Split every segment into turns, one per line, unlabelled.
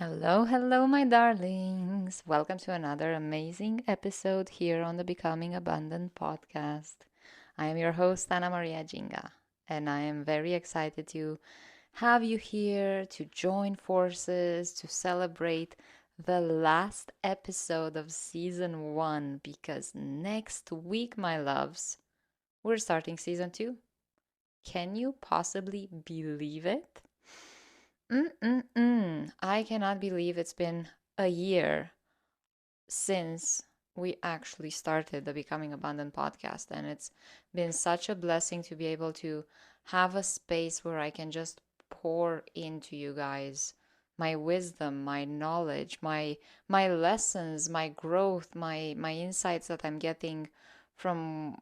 Hello, hello, my darlings. Welcome to another amazing episode here on the Becoming Abundant podcast. I am your host, Ana Maria Jinga, and I am very excited to have you here to join forces to celebrate the last episode of season one because next week, my loves, we're starting season two. Can you possibly believe it? I cannot believe it's been a year since we actually started the Becoming Abundant podcast. And it's been such a blessing to be able to have a space where I can just pour into you guys my wisdom, my knowledge, my lessons, my growth, my insights that I'm getting from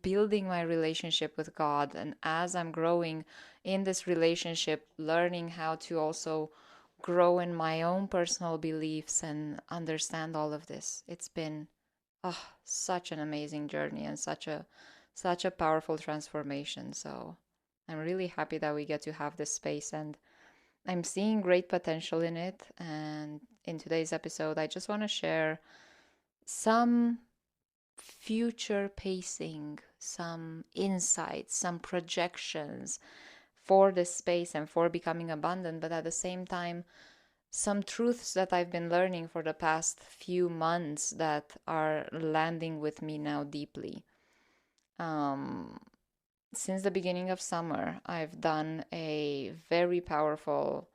building my relationship with God. And as I'm growing in this relationship, learning how to also grow in my own personal beliefs and understand all of this. It's been such an amazing journey and such a powerful transformation. So I'm really happy that we get to have this space and I'm seeing great potential in it. And in today's episode, I just want to share some future pacing, some insights, some projections for this space and for becoming abundant, but at the same time, some truths that I've been learning for the past few months that are landing with me now deeply. Um, since the beginning of summer, I've done a very powerful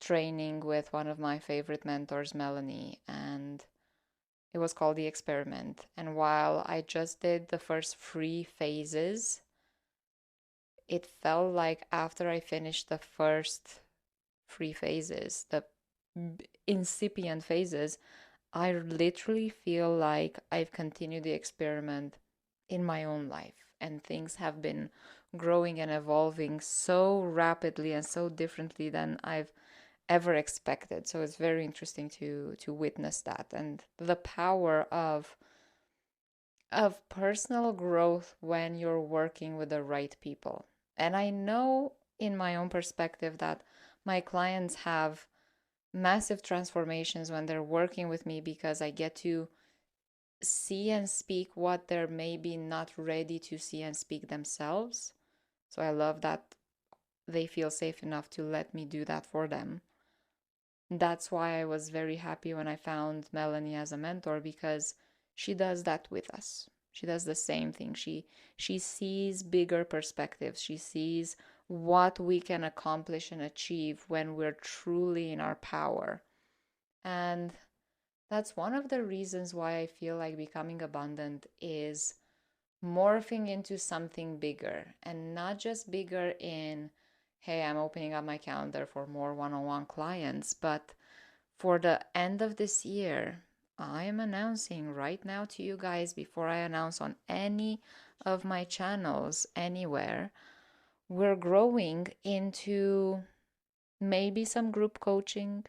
training with one of my favorite mentors, Melanie, and it was called The Experiment. And while I just did the first three phases, it felt like after I finished the first three phases, the incipient phases, I literally feel like I've continued the experiment in my own life, and things have been growing and evolving so rapidly and so differently than I've ever expected. So it's very interesting to witness that and the power of personal growth when you're working with the right people. And I know in my own perspective that my clients have massive transformations when they're working with me because I get to see and speak what they're maybe not ready to see and speak themselves. So I love that they feel safe enough to let me do that for them. That's why I was very happy when I found Melanie as a mentor because she does that with us. She does the same thing. She sees bigger perspectives. She sees what we can accomplish and achieve when we're truly in our power. And that's one of the reasons why I feel like becoming abundant is morphing into something bigger and not just bigger in, hey, I'm opening up my calendar for more one on one clients, but for the end of this year, I am announcing right now to you guys before I announce on any of my channels anywhere, we're growing into maybe some group coaching.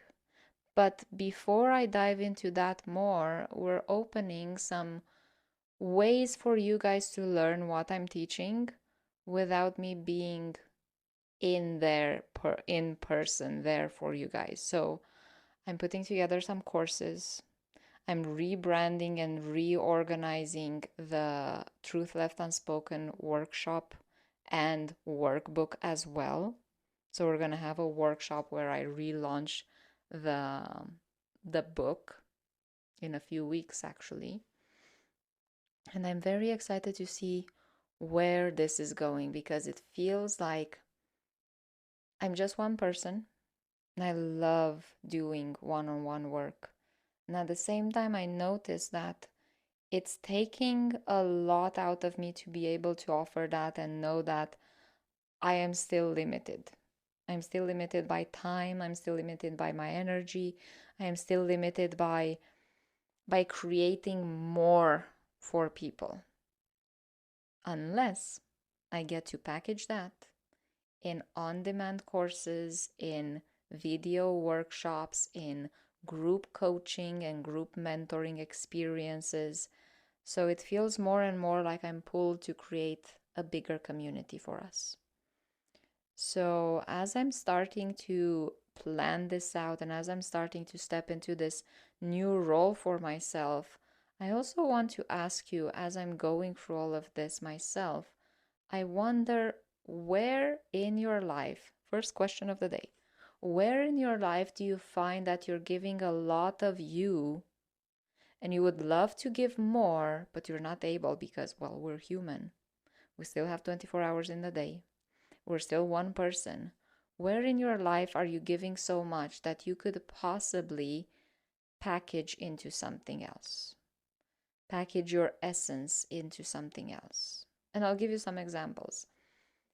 But before I dive into that more, we're opening some ways for you guys to learn what I'm teaching without me being in person there for you guys. So I'm putting together some courses. I'm rebranding and reorganizing the Truth Left Unspoken workshop and workbook as well. So we're gonna have a workshop where I relaunch the the book in a few weeks actually. And I'm very excited to see where this is going because it feels like I'm just one person and I love doing one on one work. And at the same time, I notice that it's taking a lot out of me to be able to offer that and know that I am still limited. I'm still limited by time, I'm still limited by my energy, I am still limited by creating more for people. Unless I get to package that in on demand courses, in video workshops, in group coaching and group mentoring experiences. So it feels more and more like I'm pulled to create a bigger community for us. So as I'm starting to planned this out and as I'm starting to step into this new role for myself, I also want to ask you, as I'm going through all of this myself, I wonder where in your life, first question of the day, where in your life do you find that you're giving a lot of you and you would love to give more, but you're not able because, well, we're human. We still have 24 hours in the day. We're still one person. Where in your life are you giving so much that you could possibly package into something else? Package your essence into something else. And I'll give you some examples.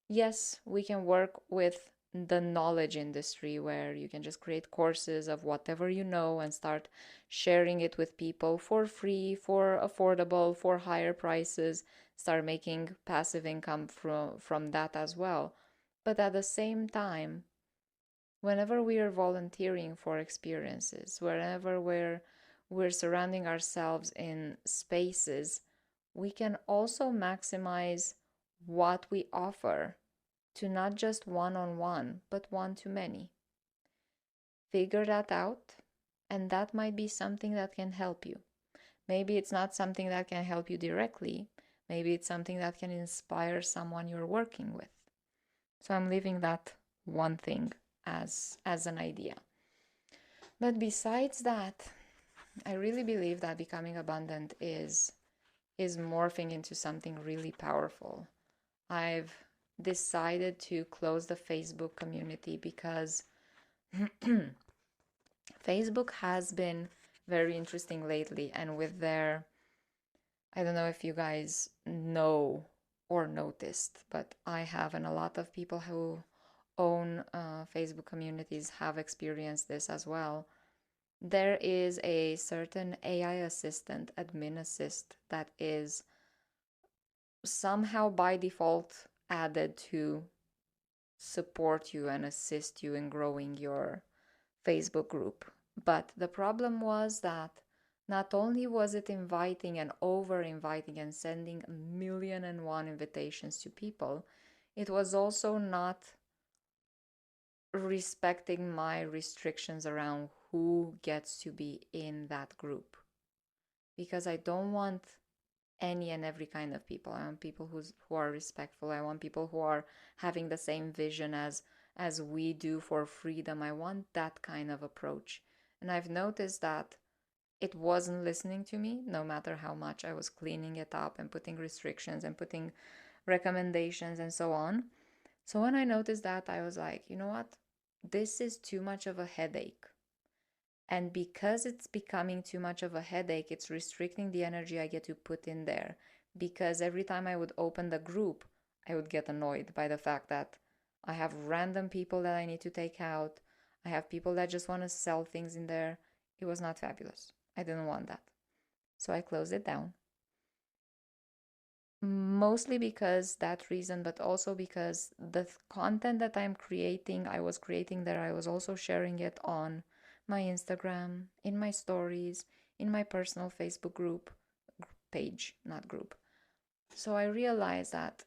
Yes, we can work with the knowledge industry where you can just create courses of whatever you know and start sharing it with people for free, for affordable, for higher prices, start making passive income from that as well. But at the same time, whenever we are volunteering for experiences, wherever we're surrounding ourselves in spaces, we can also maximize what we offer to not just one-on-one, but one-to-many. Figure that out, and that might be something that can help you. Maybe it's not something that can help you directly. Maybe it's something that can inspire someone you're working with. So I'm leaving that one thing as an idea. But besides that, I really believe that becoming abundant is morphing into something really powerful. I've decided to close the Facebook community because Facebook has been very interesting lately, and with their, I don't know if you guys know or noticed, but I have, and a lot of people who own Facebook communities have experienced this as well. There is a certain AI assistant, admin assist, that is somehow by default added to support you and assist you in growing your Facebook group. But the problem was that not only was it inviting and over inviting and sending a million and one invitations to people, it was also not respecting my restrictions around who gets to be in that group. Because I don't want any and every kind of people. I want people who are respectful. I want people who are having the same vision as we do for freedom. I want that kind of approach. And I've noticed that it wasn't listening to me, no matter how much I was cleaning it up and putting restrictions and putting recommendations and so on. So when I noticed that, I was like, you know what? This is too much of a headache. And because it's becoming too much of a headache, it's restricting the energy I get to put in there. Because every time I would open the group, I would get annoyed by the fact that I have random people that I need to take out. I have people that just want to sell things in there. It was not fabulous. I didn't want that. So I closed it down. Mostly because that reason, but also because the content that I was creating there, I was also sharing it on my Instagram, in my stories, in my personal Facebook group, page, not group. So I realized that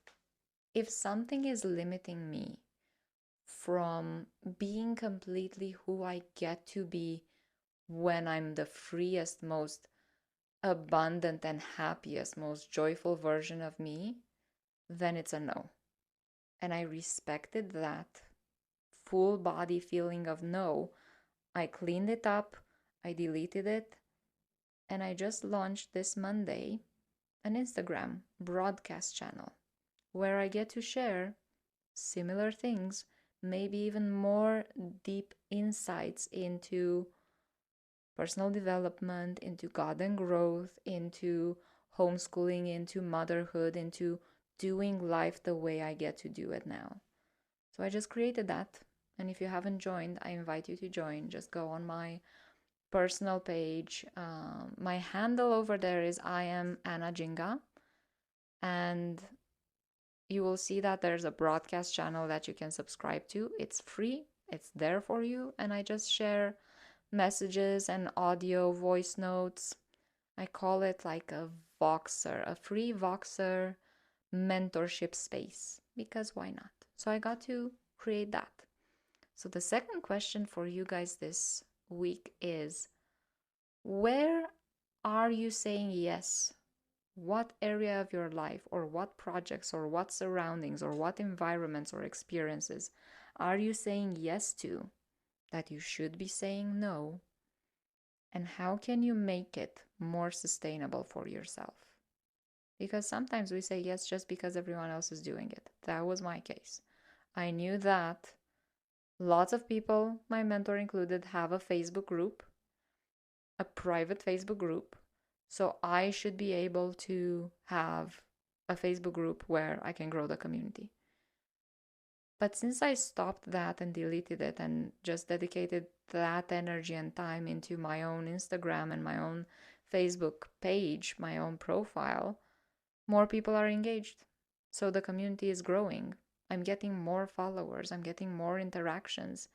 if something is limiting me from being completely who I get to be when I'm the freest, most abundant and happiest, most joyful version of me, then it's a no. And I respected that full body feeling of no. I cleaned it up, I deleted it, and I just launched this Monday an Instagram broadcast channel where I get to share similar things, maybe even more deep insights into personal development, into garden growth, into homeschooling, into motherhood, into doing life the way I get to do it now. So I just created that. And if you haven't joined, I invite you to join. Just go on my personal page. My handle over there is I am Anna Jinga. And you will see that there's a broadcast channel that you can subscribe to. It's free, it's there for you. And I just share messages and audio voice notes. I call it like a Voxer, a free Voxer mentorship space, because why not? So I got to create that. So, the second question for you guys this week is, where are you saying yes? What area of your life, or what projects, or what surroundings, or what environments or experiences are you saying yes to that you should be saying no? And how can you make it more sustainable for yourself? Because sometimes we say yes just because everyone else is doing it. That was my case. I knew that lots of people, my mentor included, have a Facebook group, a private Facebook group. So I should be able to have a Facebook group where I can grow the community. But since I stopped that and deleted it and just dedicated that energy and time into my own Instagram and my own Facebook page, my own profile, more people are engaged. So the community is growing. I'm getting more followers, I'm getting more interactions,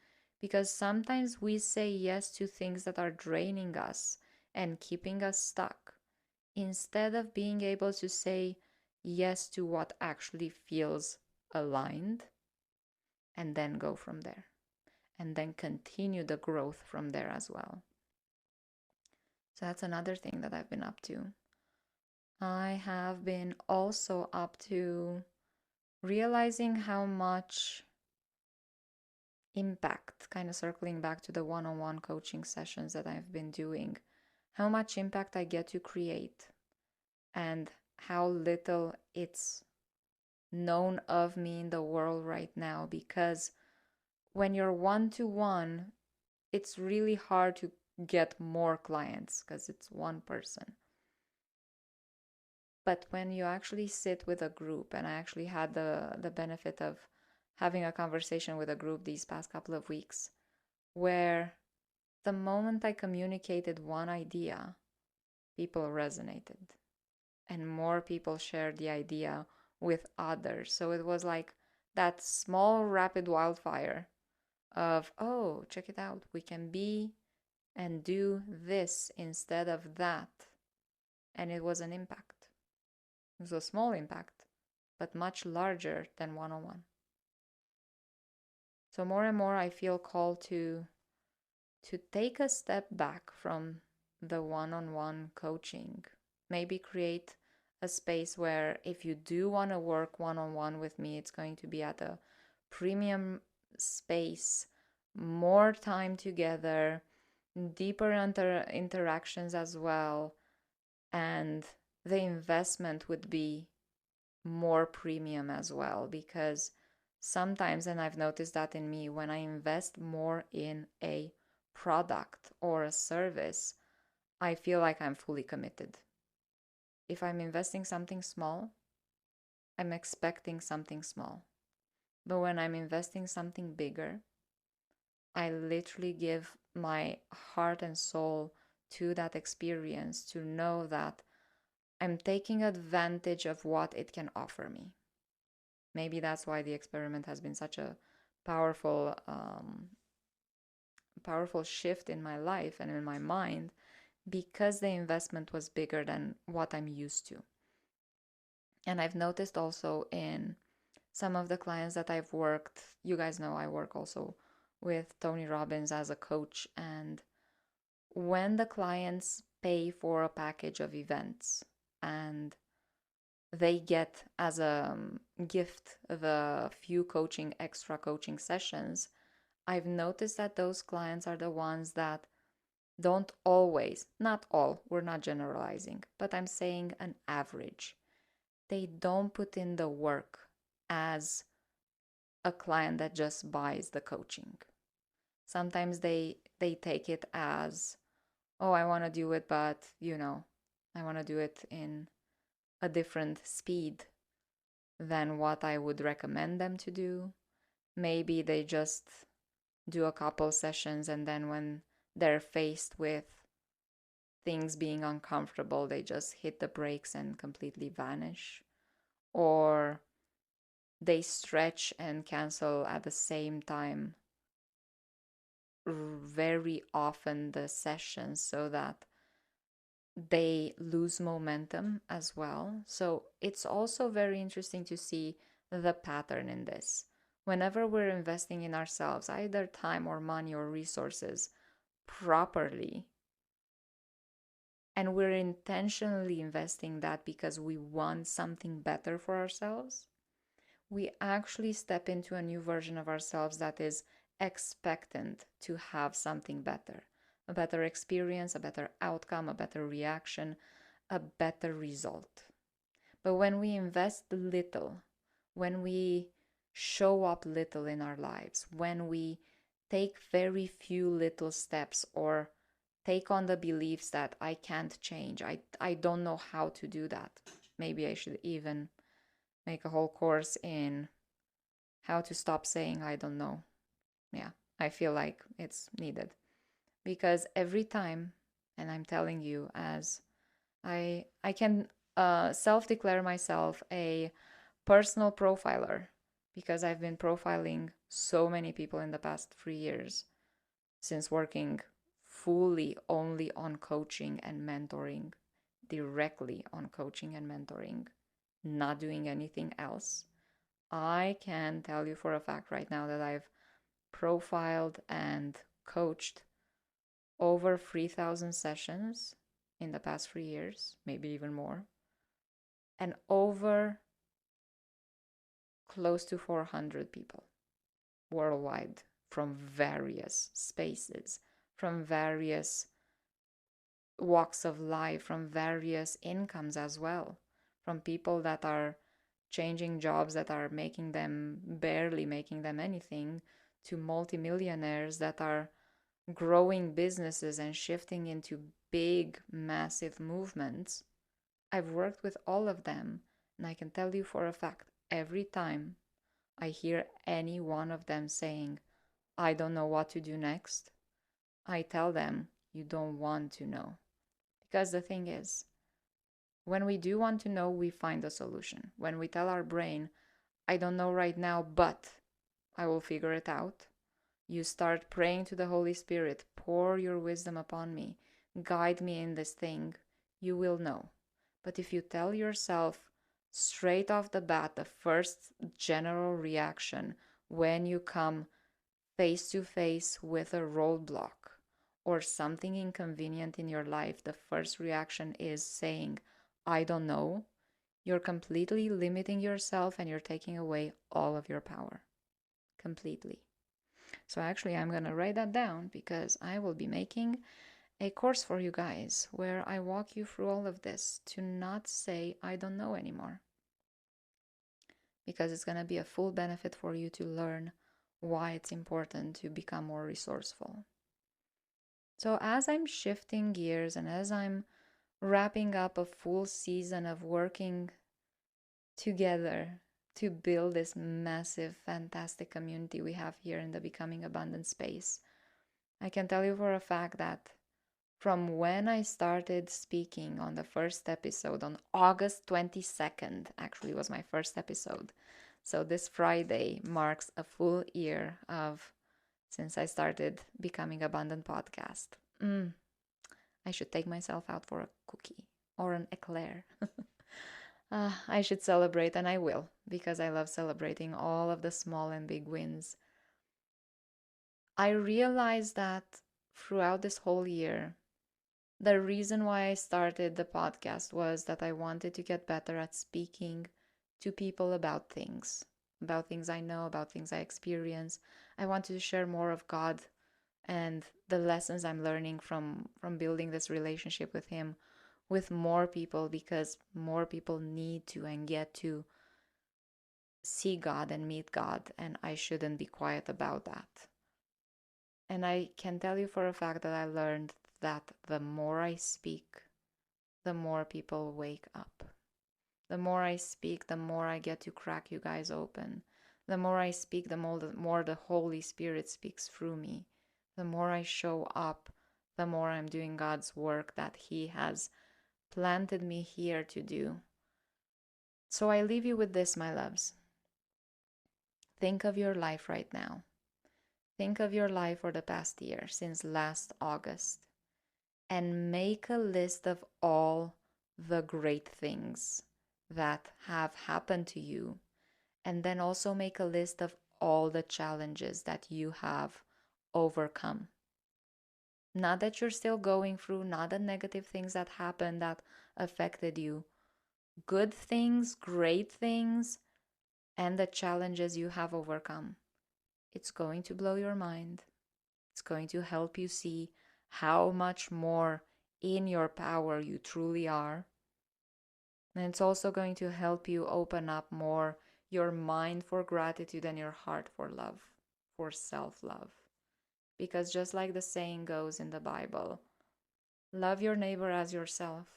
because sometimes we say yes to things that are draining us and keeping us stuck, instead of being able to say yes to what actually feels aligned and then go from there and then continue the growth from there as well. So that's another thing that I've been up to. I have been also up to realizing how much impact, kind of circling back to the one on one coaching sessions that I've been doing, how much impact I get to create and how little it's known of me in the world right now. Because when you're one to one, it's really hard to get more clients because it's one person. But when you actually sit with a group, and I actually had the benefit of having a conversation with a group these past couple of weeks, where the moment I communicated one idea, people resonated and more people shared the idea with others. So it was like that small rapid wildfire of, oh, check it out, we can be and do this instead of that. And it was an impact. It was a small impact, but much larger than one on one. So more and more I feel called to take a step back from the one-on-one coaching. Maybe create a space where if you do want to work one-on-one with me, it's going to be at a premium space, more time together, deeper interactions as well, and the investment would be more premium as well. Because sometimes, and I've noticed that in me, when I invest more in a product or a service, I feel like I'm fully committed. If I'm investing something small, I'm expecting something small. But when I'm investing something bigger, I literally give my heart and soul to that experience, to know that I'm taking advantage of what it can offer me. Maybe that's why the experiment has been such a powerful powerful shift in my life and in my mind, because the investment was bigger than what I'm used to. And I've noticed also in some of the clients that I've worked, you guys know I work also with Tony Robbins as a coach. And when the clients pay for a package of events and they get as a gift the few extra coaching sessions, I've noticed that those clients are the ones that don't always, not all, we're not generalizing, but I'm saying an average. They don't put in the work as a client that just buys the coaching. Sometimes they take it as, oh, I want to do it, but I want to do it in a different speed than what I would recommend them to do. Maybe they just do a couple sessions, and then when they're faced with things being uncomfortable, they just hit the brakes and completely vanish. Or they stretch and cancel at the same time very often the sessions, so that they lose momentum as well. So it's also very interesting to see the pattern in this. Whenever we're investing in ourselves, either time or money or resources, properly, and we're intentionally investing that because we want something better for ourselves, we actually step into a new version of ourselves that is expectant to have something better, a better experience, a better outcome, a better reaction, a better result. But when we invest little, when we show up little in our lives, when we take very few little steps or take on the beliefs that I can't change, I don't know how to do that. Maybe I should even make a whole course in how to stop saying I don't know. Yeah, I feel like it's needed because every time, and I'm telling you, as I can self-declare myself a personal profiler because I've been profiling so many people in the past 3 years since working fully only on coaching and mentoring, directly on coaching and mentoring, not doing anything else. I can tell you for a fact right now that I've profiled and coached over 3,000 sessions in the past 3 years, maybe even more, and over close to 400 people worldwide from various spaces, from various walks of life, from various incomes as well, from people that are changing jobs that are making them barely making them anything to multimillionaires that are growing businesses and shifting into big, massive movements. I've worked with all of them, and I can tell you for a fact every time I hear any one of them saying, I don't know what to do next, I tell them, you don't want to know. Because the thing is, when we do want to know, we find a solution. When we tell our brain, I don't know right now, but I will figure it out, you start praying to the Holy Spirit, pour your wisdom upon me, guide me in this thing, you will know. But if you tell yourself straight off the bat, the first general reaction when you come face to face with a roadblock or something inconvenient in your life, the first reaction is saying, I don't know, you're completely limiting yourself and you're taking away all of your power. Completely. So actually, I'm going to write that down because I will be making a course for you guys where I walk you through all of this to not say I don't know anymore. Because it's going to be a full benefit for you to learn why it's important to become more resourceful. So as I'm shifting gears and as I'm wrapping up a full season of working together to build this massive, fantastic community we have here in the Becoming Abundant space, I can tell you for a fact that from when I started speaking on the first episode on August 22nd, actually was my first episode. So this Friday marks a full year of since I started Becoming Abundant podcast. I should take myself out for a cookie or an eclair. I should celebrate, and I will, because I love celebrating all of the small and big wins. I realized that throughout this whole year, the reason why I started the podcast was that I wanted to get better at speaking to people about things I know, about things I experience. I wanted to share more of God and the lessons I'm learning from building this relationship with Him with more people, because more people need to and get to see God and meet God, and I shouldn't be quiet about that. And I can tell you for a fact that I learned that the more I speak, the more people wake up. The more I speak, the more I get to crack you guys open. The more I speak, the more the Holy Spirit speaks through me. The more I show up, the more I'm doing God's work that He has planted me here to do. So I leave you with this, my loves. Think of your life right now. Think of your life for the past year, since last August, and make a list of all the great things that have happened to you. And then also make a list of all the challenges that you have overcome. Not that you're still going through, not the negative things that happened that affected you. Good things, great things, and the challenges you have overcome. It's going to blow your mind. It's going to help you see how much more in your power you truly are. And it's also going to help you open up more your mind for gratitude and your heart for love, for self love. Because just like the saying goes in the Bible, love your neighbor as yourself.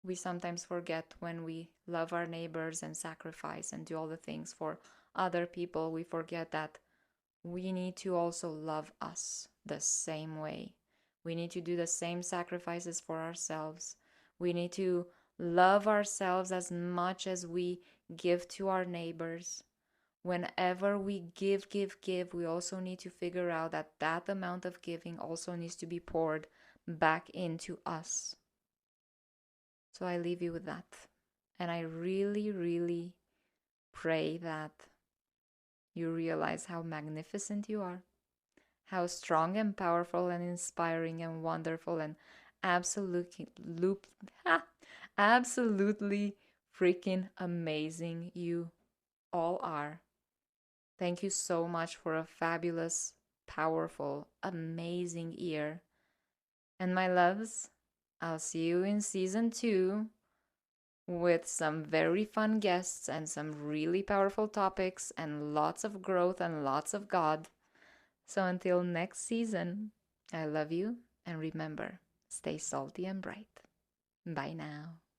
We sometimes forget when we love our neighbors and sacrifice and do all the things for other people, we forget that we need to also love us the same way. We need to do the same sacrifices for ourselves. We need to love ourselves as much as we give to our neighbors. Whenever we give, we also need to figure out that that amount of giving also needs to be poured back into us. So I leave you with that. And I really, really pray that you realize how magnificent you are, how strong and powerful and inspiring and wonderful and absolutely, absolutely freaking amazing you all are. Thank you so much for a fabulous, powerful, amazing year. And my loves, I'll see you in season 2 with some very fun guests and some really powerful topics and lots of growth and lots of God. So until next season, I love you and remember, stay salty and bright. Bye now.